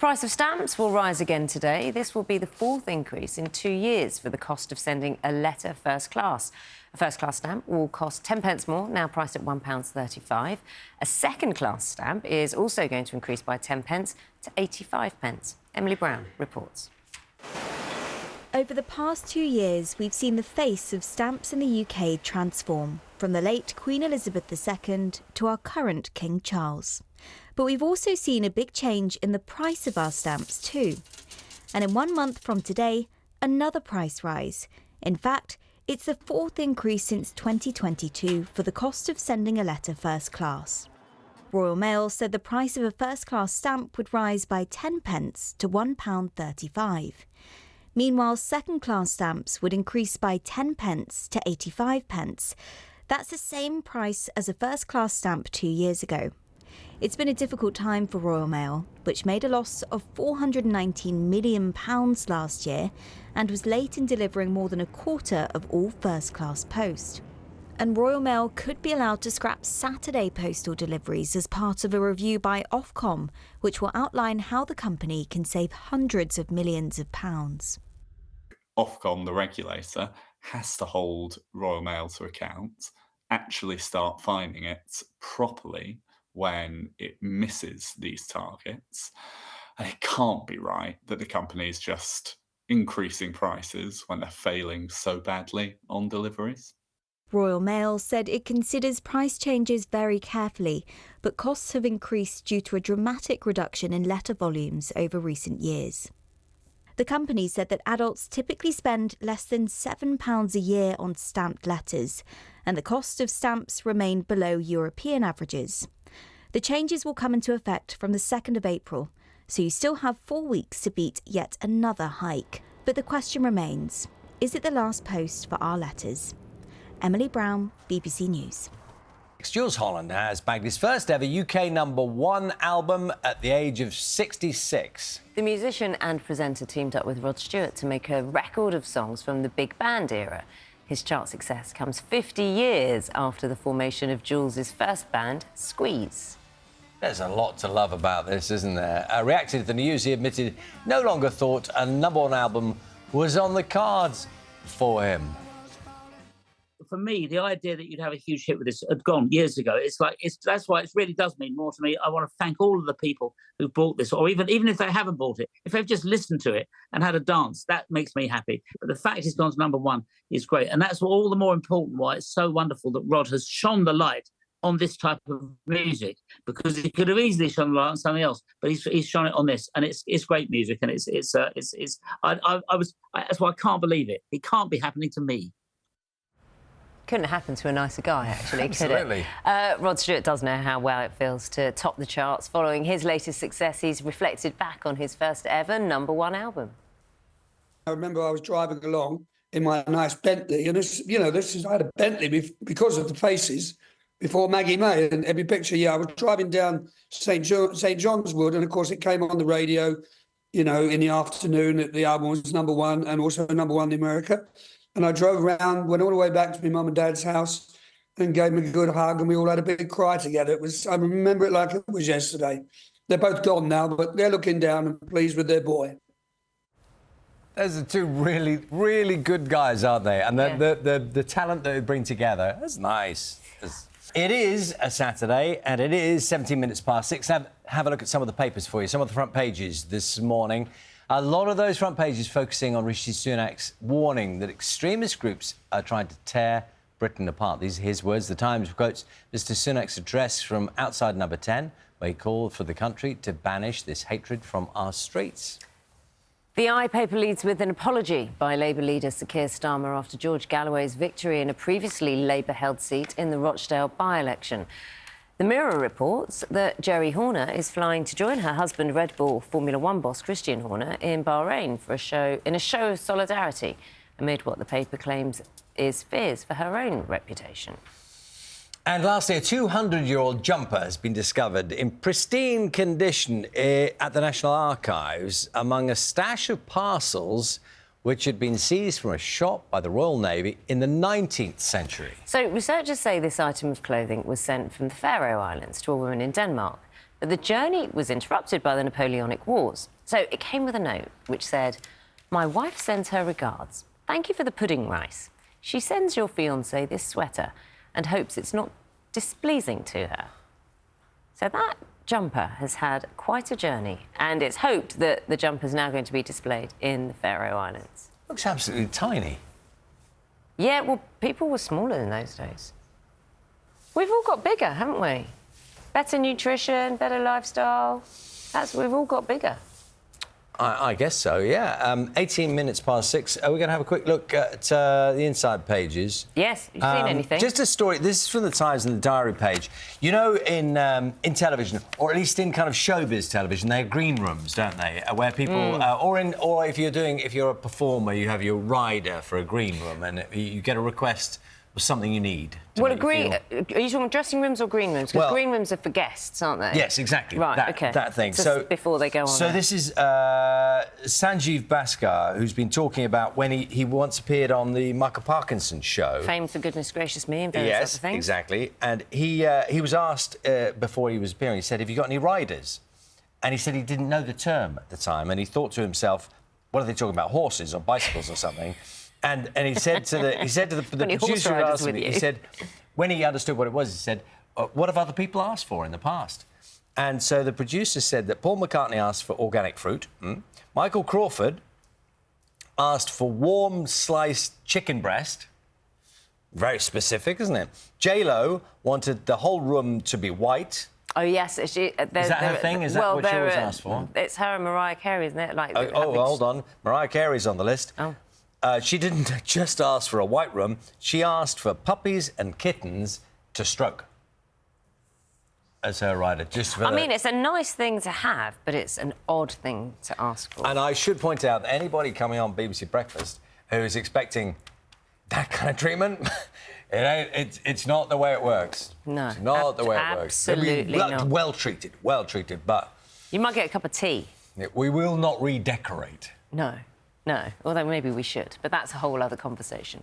price of stamps will rise again today. This will be the fourth increase in 2 years for the cost of sending a letter first class. A first-class stamp will cost 10 pence more, now priced at £1.35. A second-class stamp is also going to increase by 10 pence to 85 pence. Emily Brown reports. Over the past 2 years, we've seen the face of stamps in the UK transform, from the late Queen Elizabeth II to our current King Charles. But we've also seen a big change in the price of our stamps too. And in 1 month from today, another price rise. In fact, it's the fourth increase since 2022 for the cost of sending a letter first class. Royal Mail said the price of a first-class stamp would rise by 10 pence to £1.35. Meanwhile, second-class stamps would increase by 10 pence to 85 pence. That's the same price as a first-class stamp 2 years ago. It's been a difficult time for Royal Mail, which made a loss of £419 million last year and was late in delivering more than a quarter of all first-class post. And Royal Mail could be allowed to scrap Saturday postal deliveries as part of a review by Ofcom, which will outline how the company can save hundreds of millions of pounds. Ofcom, the regulator, has to hold Royal Mail to account, actually start fining it properly when it misses these targets. And it can't be right that the company is just increasing prices when they're failing so badly on deliveries. Royal Mail said it considers price changes very carefully, but costs have increased due to a dramatic reduction in letter volumes over recent years. The company said that adults typically spend less than £7 a year on stamped letters, and the cost of stamps remained below European averages. The changes will come into effect from the 2nd of April, so you still have 4 weeks to beat yet another hike. But the question remains, is it the last post for our letters? Emily Brown, BBC News. Jools Holland has bagged his first ever UK #1 album at the age of 66. The musician and presenter teamed up with Rod Stewart to make a record of songs from the big band era. His chart success comes 50 years after the formation of Jools' first band, Squeeze. There's a lot to love about this, isn't there? Reacting to the news, he admitted no longer thought a #1 album was on the cards for him. For me, the idea that you'd have a huge hit with this had gone years ago. That's why it really does mean more to me. I want to thank all of the people who bought this, or even if they haven't bought it, if they've just listened to it and had a dance, that makes me happy. But the fact it's gone to #1 is great, and that's all the more important why it's so wonderful that Rod has shone the light on this type of music, because he could have easily shone the light on something else, but he's shone it on this, and it's great music, and that's why I can't believe it. It can't be happening to me. Couldn't have happened to a nicer guy, actually, could Absolutely. it? Rod Stewart does know how well it feels to top the charts. Following his latest success, he's reflected back on his first ever #1 album. I remember I was driving along in my nice Bentley, and I had a Bentley because of the Faces before Maggie May, and every picture, I was driving down St John's Wood, and of course it came on the radio, in the afternoon that the album was #1 and also #1 in America. And I drove around, went all the way back to my mum and dad's house and gave them a good hug, and we all had a big cry together. I remember it like it was yesterday. They're both gone now, but they're looking down and pleased with their boy. Those are two really, really good guys, aren't they? And the talent that they bring together, that's nice. It is a Saturday, and it is 17 minutes past 6. Have a look at some of the papers for you, some of the front pages this morning. A lot of those front pages focusing on Rishi Sunak's warning that extremist groups are trying to tear Britain apart. These are his words. The Times quotes Mr Sunak's address from outside Number 10, where he called for the country to banish this hatred from our streets. The I paper leads with an apology by Labour leader Sir Keir Starmer after George Galloway's victory in a previously Labour-held seat in the Rochdale by-election. The Mirror reports that Jerry Horner is flying to join her husband, Red Bull Formula One boss Christian Horner, in Bahrain for a show of solidarity, amid what the paper claims is fears for her own reputation. And lastly, a 200-year-old jumper has been discovered in pristine condition at the National Archives among a stash of parcels which had been seized from a shop by the Royal Navy in the 19th century. So researchers say this item of clothing was sent from the Faroe Islands to a woman in Denmark. But the journey was interrupted by the Napoleonic Wars. So it came with a note which said, "My wife sends her regards. Thank you for the pudding rice. She sends your fiancé this sweater and hopes it's not displeasing to her." So that jumper has had quite a journey, and it's hoped that the jumper is now going to be displayed in the Faroe Islands. Looks absolutely tiny. Yeah, well, people were smaller in those days. We've all got bigger, haven't we? Better nutrition, better lifestyle. We've all got bigger. I guess so, yeah. 18 minutes past 6. Are we going to have a quick look at the inside pages? Yes, you've seen anything? Just a story. This is from the Times and the Diary page. You know, in television, or at least in kind of showbiz television, they have green rooms, don't they? Where people, or if you're a performer, you have your rider for a green room, and you get a request for something you need. Well, are you talking dressing rooms or green rooms? Because green rooms are for guests, aren't they? Yes, exactly. Right, OK. That thing. So before they go on. So this is Sanjeev Bhaskar, who's been talking about when he once appeared on the Michael Parkinson show. Famed for Goodness Gracious Me and various other things. Yes, exactly. And he was asked before he was appearing, he said, "Have you got any riders?" And he said he didn't know the term at the time, and he thought to himself, what are they talking about, horses or bicycles or something? And he said to the producer who asked him, he said, when he understood what it was, he said, "What have other people asked for in the past?" And so the producer said that Paul McCartney asked for organic fruit. Michael Crawford asked for warm sliced chicken breast. Very specific, isn't it? J-Lo wanted the whole room to be white. Oh, yes. Is that her thing? Is that what she always asked for? It's her and Mariah Carey, isn't it? Like, hold on. Mariah Carey's on the list. Oh. She didn't just ask for a white room. She asked for puppies and kittens to stroke as her rider. I mean, it's a nice thing to have, but it's an odd thing to ask for. And I should point out that anybody coming on BBC Breakfast who is expecting that kind of treatment, it's not the way it works. No. It's not the way it works. Absolutely not. Well treated, but... You might get a cup of tea. We will not redecorate. No. No, although maybe we should, but that's a whole other conversation.